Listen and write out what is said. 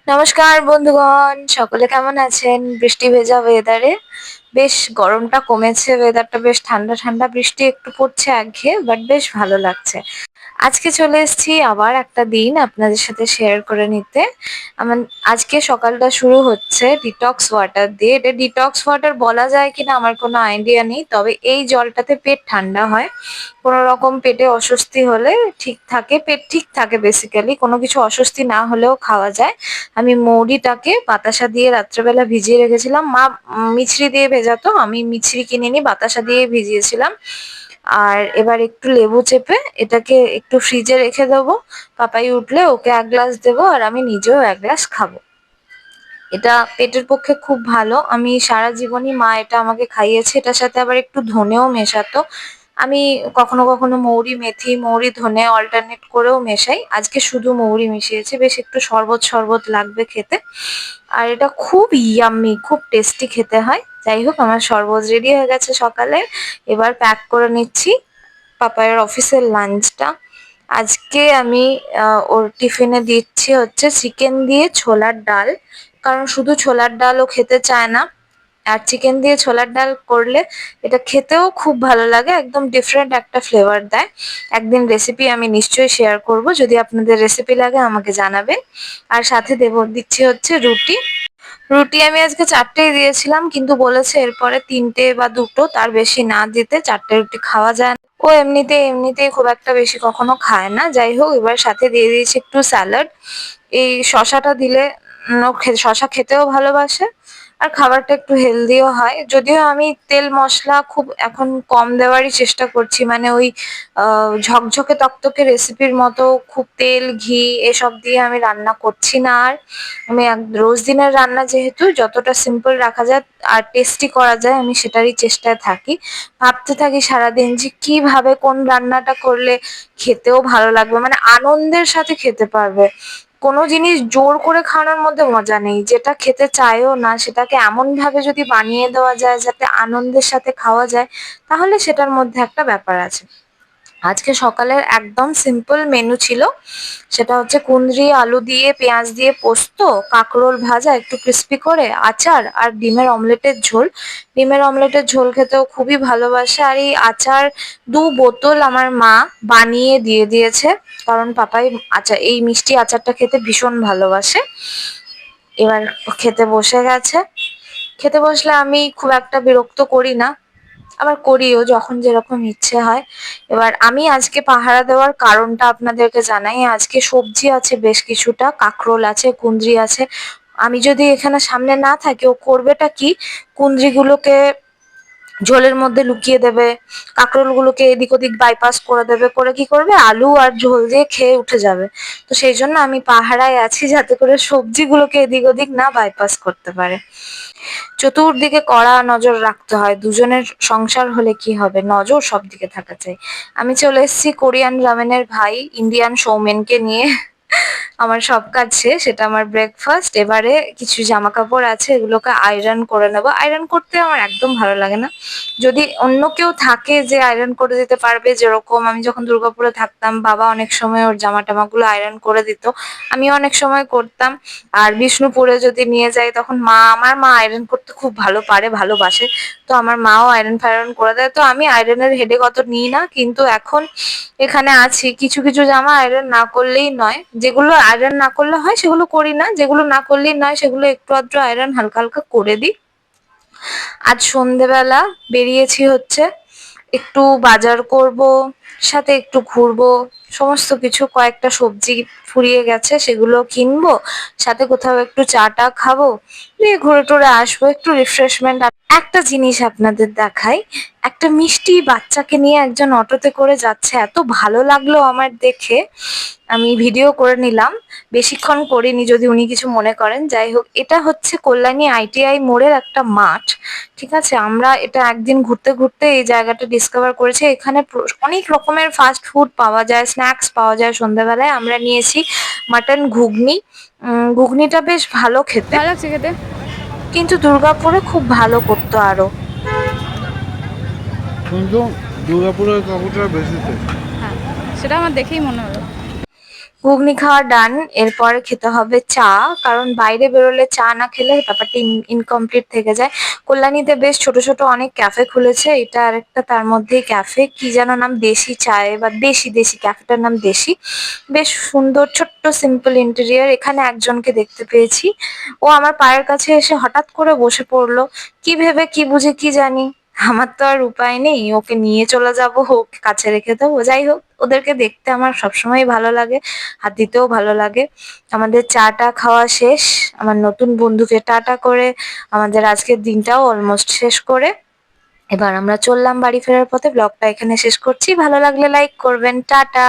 নমস্কার বন্ধুগণ, সকলে কেমন আছেন? বৃষ্টি ভেজা ওয়েদারে বেশ গরমটা কমেছে, ওয়েদারটা বেশ ঠান্ডা ঠান্ডা, বৃষ্টি একটু পড়ছে একঘেয়ে, বাট বেশ ভালো লাগছে। আজকে চলে এসেছি আবার একটা দিন আপনাদের সাথে শেয়ার করে নিতে। আমার আজকে সকালটা শুরু হচ্ছে ডিটক্স ওয়াটার দিয়ে। এটা ডিটক্স ওয়াটার বলা যায় কিনা আমার কোনো আইডিয়া নেই, তবে এই জলটাতে পেট ঠান্ডা হয়। কোনো রকম পেটে অস্বস্তি হলে ঠিক থাকে, পেট ঠিক থাকে, বেসিক্যালি কোনো কিছু অস্বস্তি না হলেও খাওয়া যায়। আমি মৌরিটাকে বাতাসা দিয়ে রাত্রেবেলা ভিজিয়ে রেখেছিলাম। মা মিছরি দিয়ে ভেজাতো, আমি মিছরি কিনে নিয়ে বাতাসা দিয়ে ভিজিয়েছিলাম। আর এবার একটু লেবু চেপে এটাকে একটু ফ্রিজে রেখে দেবো। পাপাই উঠলে ওকে এক গ্লাস দেবো আর আমি নিজেও এক গ্লাস খাবো। এটা পেটের পক্ষে খুব ভালো। আমি সারা জীবনই মা এটা আমাকে খাইয়েছে। এটার সাথে আবার একটু ধনেও মেশাতো। আমি কখনো কখনো মৌরি মেথি, মৌরি ধনে অল্টারনেট করেও মেশাই। আজকে শুধু মৌরি মিশিয়েছি, বেশ একটু শরবত শরবত লাগবে খেতে। আর এটা খুব ইয়াম্মি, খুব টেস্টি খেতে হয়। যাই হোক, আমার শরবত রেডি হয়ে গেছে সকালে। এবার প্যাক করে নিচ্ছি পাপায়ের অফিসের লাঞ্চটা। আজকে আমি ওর টিফিনে দিচ্ছি হচ্ছে চিকেন দিয়ে ছোলার ডাল, কারণ শুধু ছোলার ডাল ও খেতে চায় না। আর চিকেন দিয়ে ছোলার ডাল করলে এটা খেতেও খুব ভালো লাগে, একদম ডিফারেন্ট একটা ফ্লেভার দেয়। একদিন রেসিপি আমি নিশ্চয়ই শেয়ার করব, যদি আপনাদের রেসিপি লাগে আমাকে জানাবেন। আর সাথে দিচ্ছি হচ্ছে রুটি। রুটি আমি আজকে 4টেই দিয়েছিলাম, কিন্তু বলেছে এরপরে 3টে বা 2টো, তার বেশি না দিতে। 4টে রুটি খাওয়া যায় না। ও এমনিতেই খুব একটা বেশি কখনো খায় না। যাই হোক, এবার সাথে দিয়ে দিয়েছি একটু স্যালাড। এই শশাটা দিলে ও শশা খেতেও ভালোবাসে। আর খাবারটা একটু হেলদিও হয়। যদিও আমি তেল মশলা খুব এখন কম দেওয়ারই চেষ্টা করছি, মানে ওই ঝকঝকে তকতকে রেসিপির মতো খুব তেল ঘি এসব দিয়ে আমি রান্না করছি না। আর আমি রোজ দিনের রান্না যেহেতু যতটা সিম্পল রাখা যায় আর টেস্টি করা যায়, আমি সেটারই চেষ্টায় থাকি। ভাবতে থাকি সারাদিন যে কিভাবে কোন রান্নাটা করলে খেতেও ভালো লাগবে, মানে আনন্দের সাথে খেতে পারবে। কোনো জিনিস জোর করে খাওয়ানোর মধ্যে মজা নেই। যেটা খেতে চায়ও না সেটাকে এমন ভাবে যদি বানিয়ে দেওয়া যায় যাতে আনন্দের সাথে খাওয়া যায়, তাহলে সেটার মধ্যে একটা ব্যাপার আছে। আজকে সকালের একদম সিম্পল মেনু ছিল। সেটা হচ্ছে কুঁদরি আলু দিয়ে পেঁয়াজ দিয়ে পোস্ত, কাঁকরোল ভাজা একটু ক্রিস্পি করে, আচার আর ডিমের অমলেটের ঝোল। ডিমের অমলেটের ঝোল খেতেও খুবই ভালোবাসে। আর এই আচার 2 বোতল আমার মা বানিয়ে দিয়ে দিয়েছে, কারণ পাপাই আচার, এই মিষ্টি আচারটা খেতে ভীষণ ভালোবাসে। এবার খেতে বসে গেছে। খেতে বসলে আমি খুব একটা বিরক্ত করি না, আবার করিও যখন যেরকম ইচ্ছে হয়। এবার আমি আজকে পাহারা দেওয়ার কারণটা আপনাদেরকে জানাই। আজকে সবজি আছে বেশ কিছুটা, কাঁকরোল আছে, কুঁদরি আছে। আমি যদি এখানে সামনে না থাকি ও করবেটা কি, কুঁদরিগুলোকে ঝোলের মধ্যে লুকিয়ে দেবে, কাঁকরোলগুলোকে এদিক ওদিক বাইপাস করে দেবে, করে কি করবে আলু আর ঝোল দিয়ে খেয়ে উঠে যাবে। তো সেই জন্য আমি পাহারায় আছি যাতে করে সবজিগুলোকে এদিক ওদিক না বাইপাস করতে পারে। চতুর্দিকে কড়া নজর রাখতে হয়। দুজনের সংসার হলে কি হবে, নজর সব দিকে থাকা চাই। আমি চলে এসেছি কোরিয়ান রামেনের ভাই ইন্ডিয়ান সৌমেনকে নিয়ে। আমার সব কাজ শেষ, এটা আমার ব্রেকফাস্ট। এবারে কিছু জামা কাপড় আছে, এগুলোকে আয়রন করে নেবো। আয়রন করতে আমার একদম ভালো লাগে না। যদি অন্য কেউ থাকে যে আয়রন করে দিতে পারবে, যেরকম আমি যখন দুর্গাপুরে থাকতাম বাবা অনেক সময় ওর জামা টামাগুলো আয়রন করে দিত, আমিও অনেক সময় করতাম। আর বিষ্ণুপুরে যদি নিয়ে যাই তখন আমার মা আয়রন করতে খুব ভালো পারে, ভালোবাসে। তো আমার মাও আয়রন ফায়রন করে দেয়, তো আমি আয়রনের হেডেক অত নিই না। কিন্তু এখন এখানে আছি, কিছু কিছু জামা আয়রন না করলেই নয়। যেগুলো আয়রন না করলে হয় সেগুলো করি না, যেগুলো না করলেই নয় সেগুলো একটু আধটু আয়রন হালকা হালকা করে দিই। আজ সন্ধেবেলা বেরিয়েছি হচ্ছে একটু বাজার করব, সাথে একটু ঘুরবো। সমস্ত কিছু, কয়েকটা সবজি ফুরিয়ে গেছে সেগুলো কিনবো, সাথে কোথাও একটু চা টা খাবো, দিয়ে ঘুরে টুরে আসবো, একটু রিফ্রেশমেন্ট। একটা জিনিস আপনাদের দেখাই, একটা মিষ্টি বাচ্চাকে নিয়ে একজন অটোতে করে যাচ্ছে, এত ভালো লাগলো আমার দেখে। আমি ভিডিও করে নিলাম, বেশিক্ষণ করিনি যদি উনি কিছু মনে করেন। যাই হোক, এটা হচ্ছে কল্যাণী ITI মোড়ের একটা মাঠ। ঠিক আছে, আমরা এটা একদিন ঘুরতে ঘুরতে এই জায়গাটা ডিসকভার করেছি। এখানে অনেক রকমের ফাস্ট ফুড পাওয়া যায়, স্ন্যাক্স পাওয়া যায়। সন্ধ্যাবেলায় আমরা নিয়েছি মাটন ঘুগনি। ঘুগনিটা বেশ ভালো খেতে, ভালো লাগছে খেতে। কিন্তু দুর্গাপুরে খুব ভালো করতো আরো। কিন্তু দুর্গাপুরের কাপড়টা বেশি টেস্ট। হ্যাঁ, সেটা আমার দেখেই মনে হলো। ঘুগনি খাওয়া ডান। এরপরে খেতে হবে চা, কারণ বাইরে বেরোলে চা না খেলে ব্যাপারটা ইনকমপ্লিট থেকে যায়। কল্যাণীতে বেশ ছোট ছোট অনেক ক্যাফে খুলেছে, এটা আরেকটা তার মধ্যেই ক্যাফে, কি যেন নাম, দেশি চায় বা দেশি দেশি, ক্যাফেটার নাম দেশি। বেশ সুন্দর ছোট্ট সিম্পল ইন্টেরিয়ার। এখানে একজনকে দেখতে পেয়েছি, ও আমার পায়ের কাছে এসে হঠাৎ করে বসে পড়লো, কি ভেবে কি বুঝে কি জানি। আমার তো আর উপায় নেই, ওকে নিয়ে চলে যাবো, ওকে কাছে রেখে দেবো। যাই হোক, ওদেরকে দেখতে আমার সবসময় ভালো লাগে, হাত দিতেও ভালো লাগে। আমাদের চাটা খাওয়া শেষ, আমার নতুন বন্ধুকে টাটা করে আমাদের আজকের দিনটাও অলমোস্ট শেষ করে এবার আমরা চললাম বাড়ি ফেরার পথে। ব্লগটা এখানে শেষ করছি, ভালো লাগলে লাইক করবেন, টাটা।